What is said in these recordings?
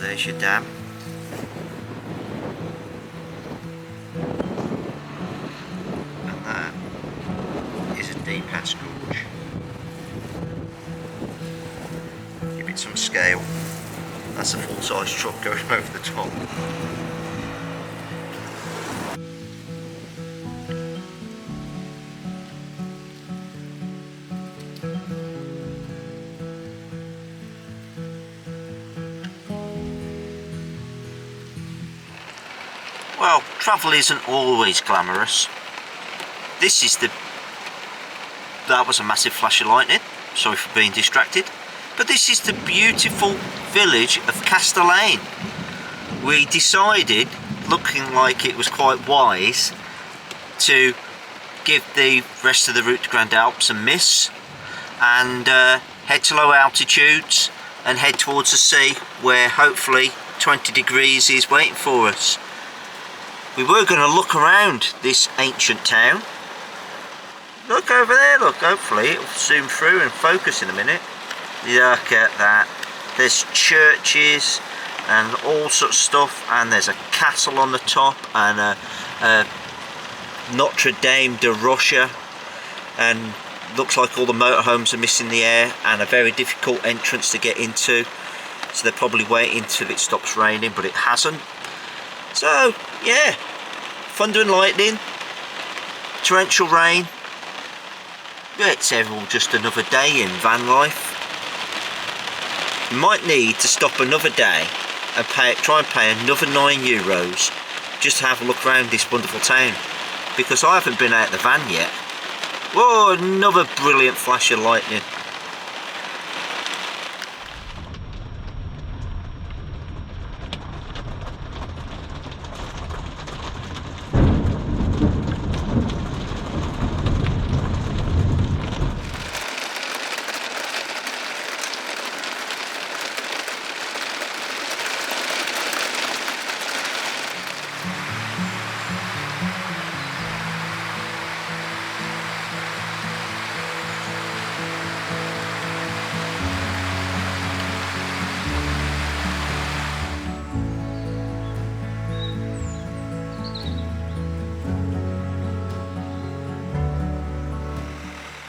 there's your dam. And that is a deep ass gorge. Give it some scale. That's a full-size truck going over the top. Well, travel isn't always glamorous. That was a massive flash of lightning. Sorry for being distracted. But this is the beautiful village of Castellane. We decided, looking like it was quite wise, to give the rest of the route to Grand Alps a miss and head to low altitudes and head towards the sea, where hopefully 20 degrees is waiting for us. We were going to look around this ancient town. Look over there, look, hopefully it'll zoom through and focus in a minute. Look at that. There's churches and all sorts of stuff, and there's a castle on the top, and a Notre Dame de Russia, and looks like all the motorhomes are missing the air, and a very difficult entrance to get into, so they're probably waiting till it stops raining, but it hasn't. So yeah, thunder and lightning, torrential rain. It's all just another day in van life. You might need to stop another day and try and pay another €9 just to have a look around this wonderful town, because I haven't been out of the van yet. Whoa, another brilliant flash of lightning.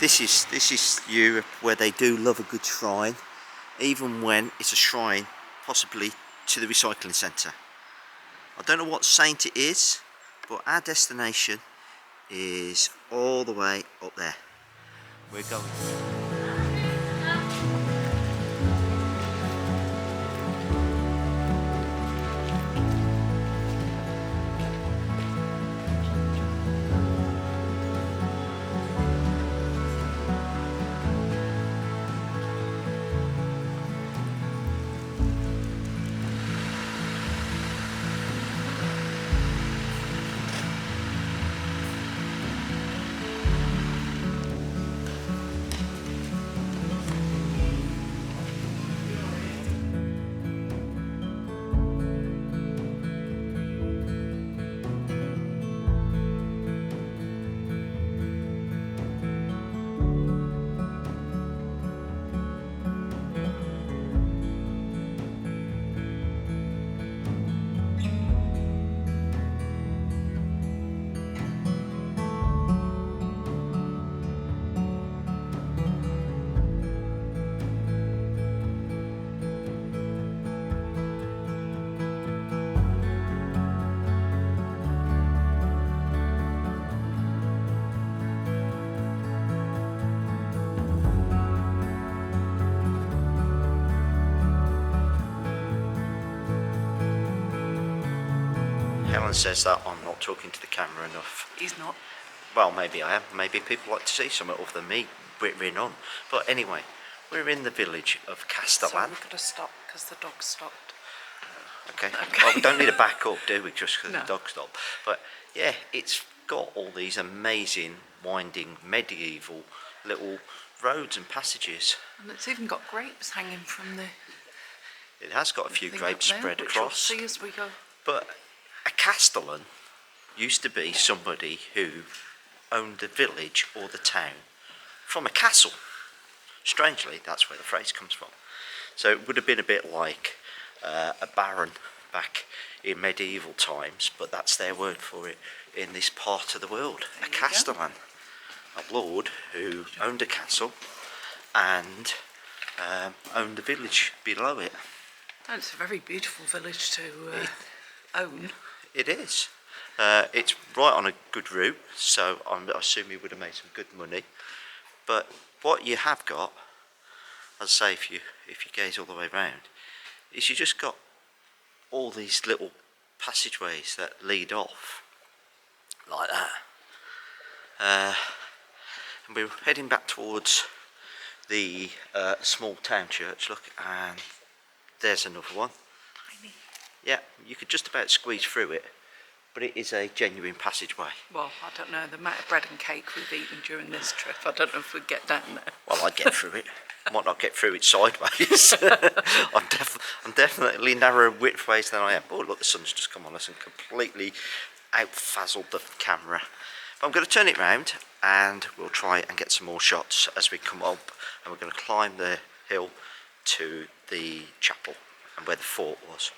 This is Europe, where they do love a good shrine, even when it's a shrine possibly to the recycling centre. I don't know what saint it is, but our destination is all the way up there. We're going. Helen says that I'm not talking to the camera enough. He's not. Well, maybe I am. Maybe people like to see something other than me rittering on. But anyway, we're in the village of Castellane. So we've got to stop because the dog stopped. Okay. Well, we don't need to back up, do we, just because No. the dog stopped. But yeah, it's got all these amazing, winding, medieval little roads and passages. And it's even got grapes hanging from the... It has got a few thing grapes up there, spread which we'll across. see as we go. But a castellan used to be somebody who owned the village or the town from a castle. Strangely, that's where the phrase comes from. So it would have been a bit like a baron back in medieval times, but that's their word for it in this part of the world. A Castellane, a lord who owned a castle and owned the village below it. Oh, it's a very beautiful village to own. It is. It's right on a good route, so I assume he would have made some good money. But what you have got, as I say, if you gaze all the way around, is you just got all these little passageways that lead off like that. And we're heading back towards the small town church. Look, and there's another one. Tiny. Yeah, you could just about squeeze through it, but it is a genuine passageway. Well, I don't know, the amount of bread and cake we've eaten during this trip, I don't know if we'd get down there. Well, I'd get through it. I might not get through it sideways. I'm definitely narrower widthways than I am. Oh, look, the sun's just come on us and completely out-fazzled the camera. But I'm going to turn it round and we'll try and get some more shots as we come up, and we're going to climb the hill to the chapel and where the fort was.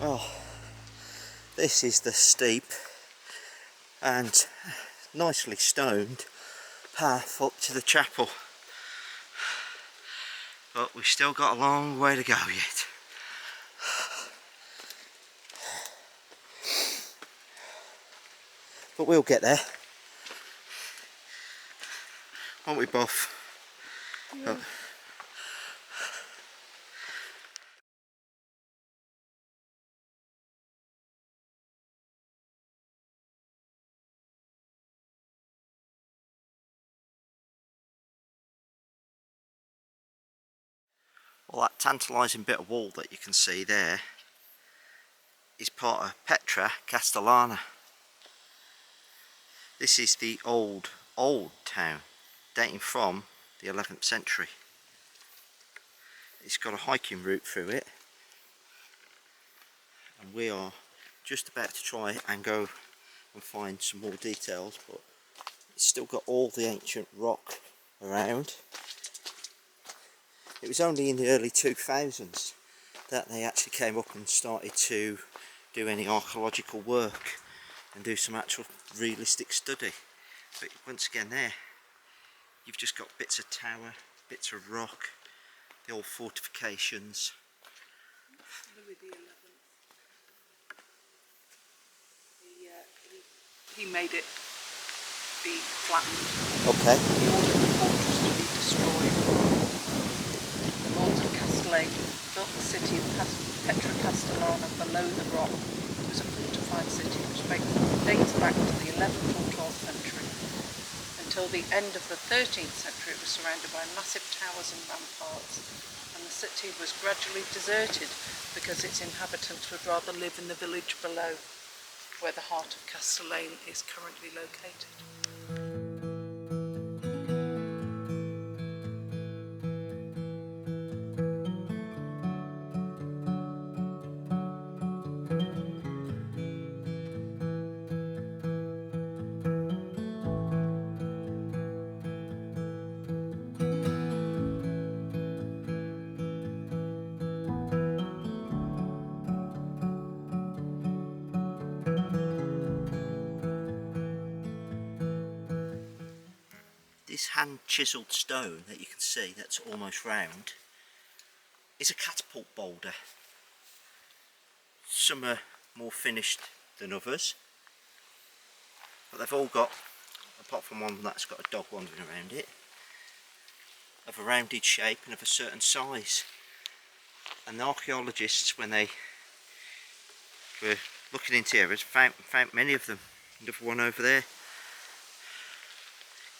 Oh, this is the steep and nicely stoned path up to the chapel, but we've still got a long way to go yet. But we'll get there, won't we, Buff? Yeah. Well, that tantalising bit of wall that you can see there is part of Petra Castellana. This is the old town, dating from the 11th century. It's got a hiking route through it, and we are just about to try and go and find some more details, but it's still got all the ancient rock around. It was only in the early 2000s that they actually came up and started to do any archaeological work and do some actual realistic study. But once again there, you've just got bits of tower, bits of rock, the old fortifications. Louis XI. He made it be flattened. Okay. He ordered the fortress to be destroyed. The lords of Castellane built the city of Petra Castellana below the rock. It was a fortified city which dates back to the 11th or 12th century. Until the end of the 13th century, it was surrounded by massive towers and ramparts, and the city was gradually deserted because its inhabitants would rather live in the village below, where the heart of Castellane is currently located. This hand chiselled stone that you can see that's almost round is a catapult boulder. Some are more finished than others, but they've all got, apart from one that's got a dog wandering around it, of a rounded shape and of a certain size. And the archaeologists, when they were looking into areas, found many of them. Another one over there.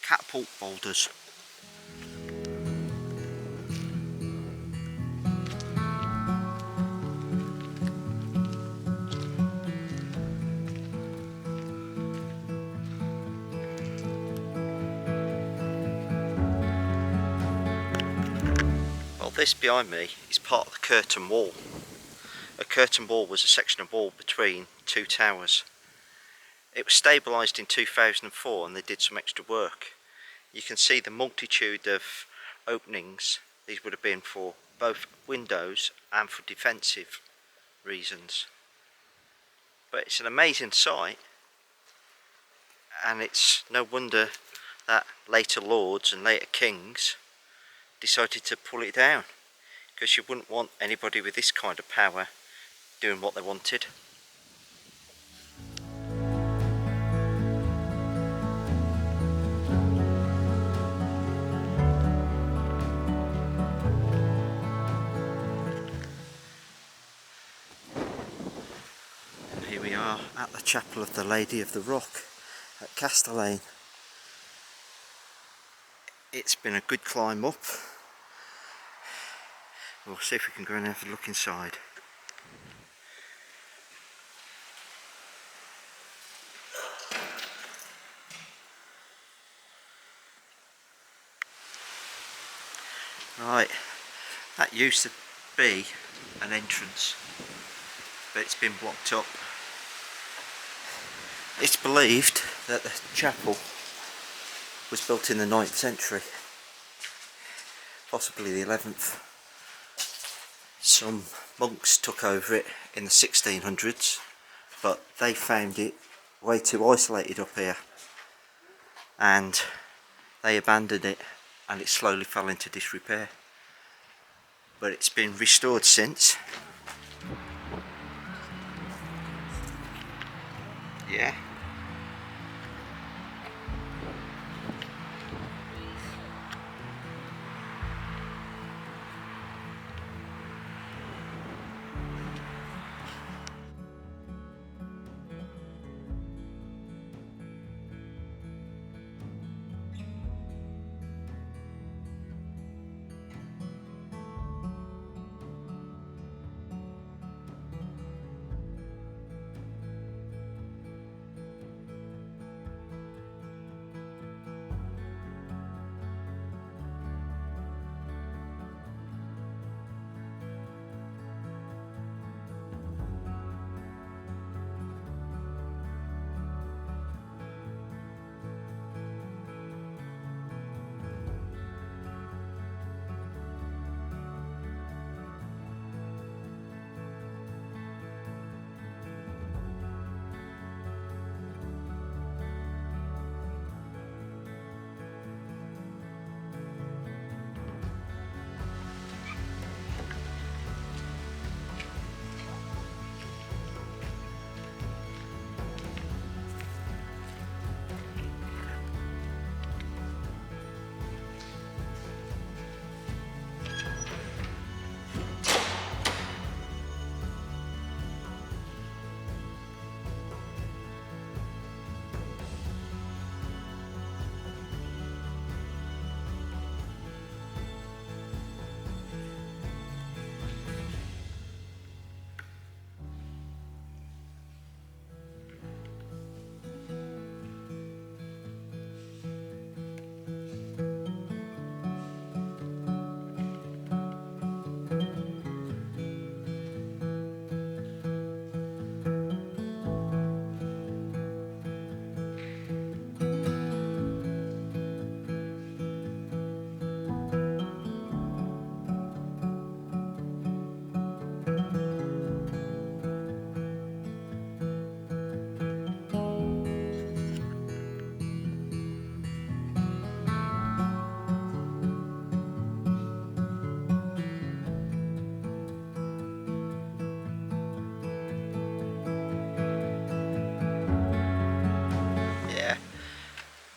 Catapult boulders. Well, this behind me is part of the curtain wall. A curtain wall was a section of wall between two towers. It was stabilised in 2004 and they did some extra work. You can see the multitude of openings. These would have been for both windows and for defensive reasons. But it's an amazing sight, and it's no wonder that later lords and later kings decided to pull it down, because you wouldn't want anybody with this kind of power doing what they wanted. Here we are at the Chapel of the Lady of the Rock at Castellane. It's been a good climb up. We'll see if we can go and have a look inside. Right, that used to be an entrance, but it's been blocked up. It's believed that the chapel was built in the 9th century, possibly the 11th. Some monks took over it in the 1600s, but they found it way too isolated up here and they abandoned it, and it slowly fell into disrepair. But it's been restored since. Yeah.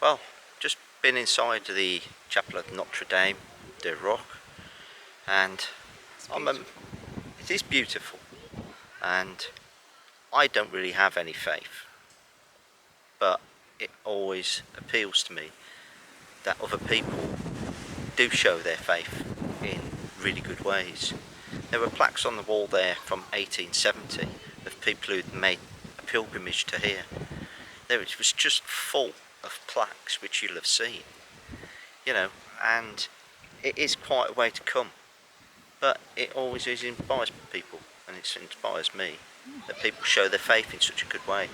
Well, just been inside the Chapel of Notre Dame. de rock, and Beautiful. it is beautiful, and I don't really have any faith, but it always appeals to me that other people do show their faith in really good ways. There were plaques on the wall there from 1870 of people who'd made a pilgrimage to here. It was just full of plaques which you'll have seen, you know, and it is quite a way to come, but it always inspires people, and it inspires me that people show their faith in such a good way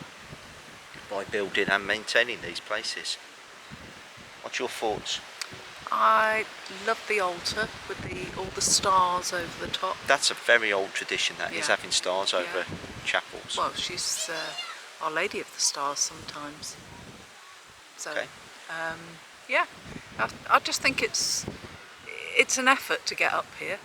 by building and maintaining these places. What's your thoughts? I love the altar with all the stars over the top. That's a very old tradition, that is, Yeah. having stars over chapels. Well, she's Our Lady of the Stars sometimes. So, Okay. yeah, I just think it's an effort to get up here,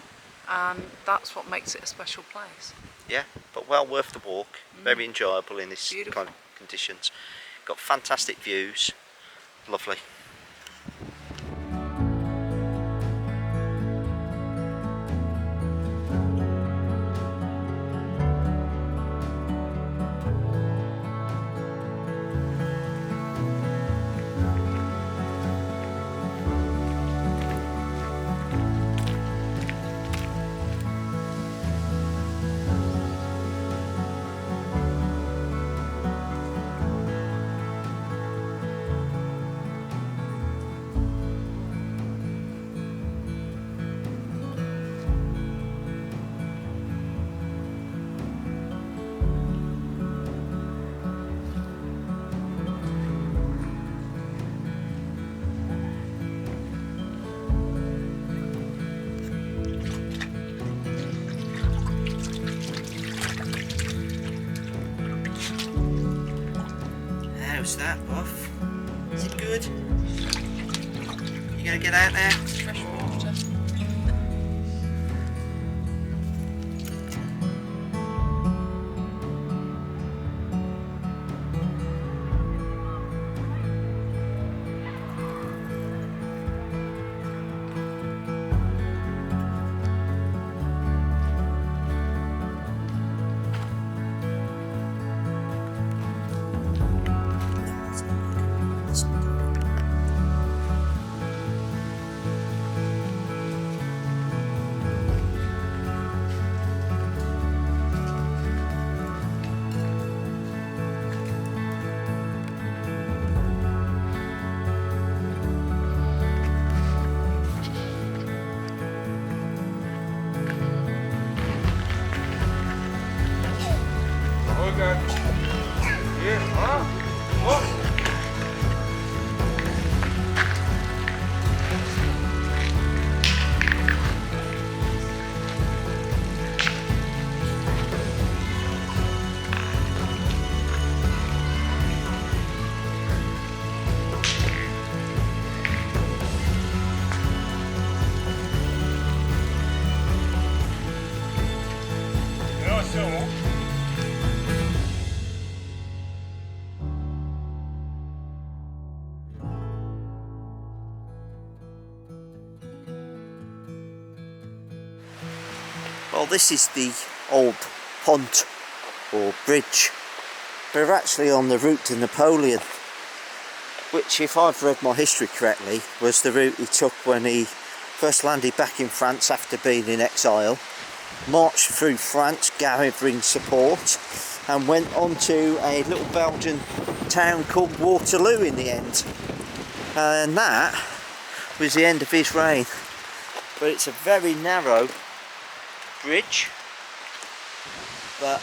and that's what makes it a special place. Yeah, but well worth the walk. Very enjoyable in this Beautiful. kind of conditions. Got fantastic views. Lovely. How's that, Buff? Is it good? You gonna get out there? Fresh water. Regarde. Hier, ah, oh. Ja, zo. Well, this is the old pont or bridge. We're actually on the route to Napoleon, which, if I've read my history correctly, was the route he took when he first landed back in France after being in exile, marched through France gathering support, and went on to a little Belgian town called Waterloo in the end. And that was the end of his reign. But it's a very narrow bridge, but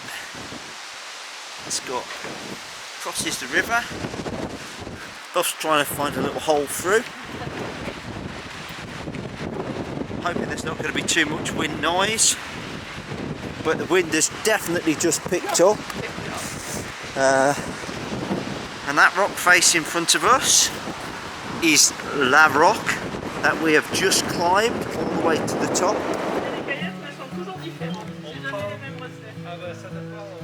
it's got, crosses the river. Buff's trying to find a little hole through. Hoping there's not going to be too much wind noise, but the wind has definitely just picked up. And that rock face in front of us is La Roque that we have just climbed all the way to the top. Ah bah ça doit pas...